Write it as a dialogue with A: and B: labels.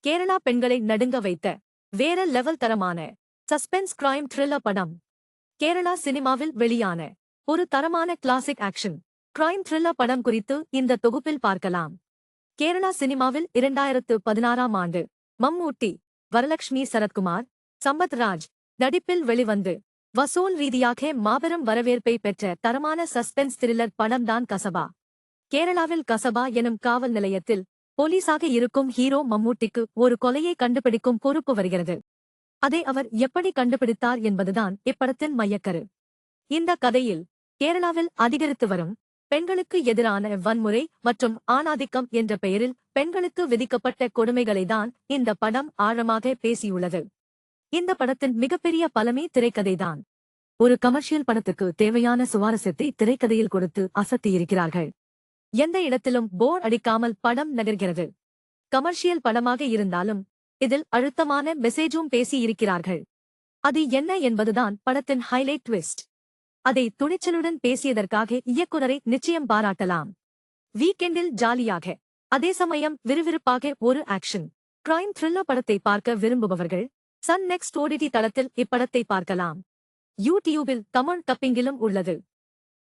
A: கேரளா பெண்களை நடுங்க வைத்த வேற லெவல் தரமான சஸ்பென்ஸ் கிரைம் த்ரில்லர் படம். கேரளா சினிமாவில் வெளியான ஒரு தரமான கிளாசிக் ஆக்ஷன் கிரைம் த்ரில்லர் படம் குறித்து இந்த தொகுப்பில் பார்க்கலாம். கேரளா சினிமாவில் 2016ஆம் ஆண்டு மம்மூட்டி, வரலட்சுமி சரத்குமார், சம்பத் ராஜ் நடிப்பில் வெளிவந்து வசூல் ரீதியாக மாபெரும் வரவேற்பை பெற்ற தரமான சஸ்பென்ஸ் த்ரில்லர் படம்தான் கசபா. கேரளாவில் கசபா எனும் காவல் நிலையத்தில் போலீசாக இருக்கும் ஹீரோ மம்மூட்டிக்கு ஒரு கொலையை கண்டுபிடிக்கும் பொறுப்பு வருகிறது. அதை அவர் எப்படி கண்டுபிடித்தார் என்பதுதான் இப்படத்தின் மையக்கரு. இந்த கதையில் கேரளாவில் அதிகரித்து வரும் பெண்களுக்கு எதிரான வன்முறை மற்றும் ஆணாதிக்கம் என்ற பெயரில் பெண்களுக்கு விதிக்கப்பட்ட கொடுமைகளைதான் இந்த படம் ஆழமாக பேசியுள்ளது. இந்த படத்தின் மிகப்பெரிய பலமே திரைக்கதைதான். ஒரு கமர்ஷியல் படத்துக்கு தேவையான சுவாரஸ்யத்தை திரைக்கதையில் கொடுத்து அசத்தியிருக்கிறார்கள். எந்த இடத்திலும் போர் அடிக்காமல் படம் நகர்கிறது. கமர்ஷியல் படமாக இருந்தாலும் இதில் அழுத்தமான மெசேஜும் பேசியிருக்கிறார்கள். அது என்ன என்பதுதான் படத்தின் ஹைலைட் ட்விஸ்ட். அதை துணிச்சலுடன் பேசியதற்காக இயக்குனரை நிச்சயம் பாராட்டலாம். வீக்கெண்டில் ஜாலியாக, அதே சமயம் விறுவிறுப்பாக ஒரு ஆக்ஷன் கிரைம் த்ரில்லர் படத்தை பார்க்க விரும்புபவர்கள் சன் நெக்ஸ்ட் OTT தளத்தில் இப்படத்தை பார்க்கலாம். யூடியூபில் தமிழ் டப்பிங்கிலும் உள்ளது.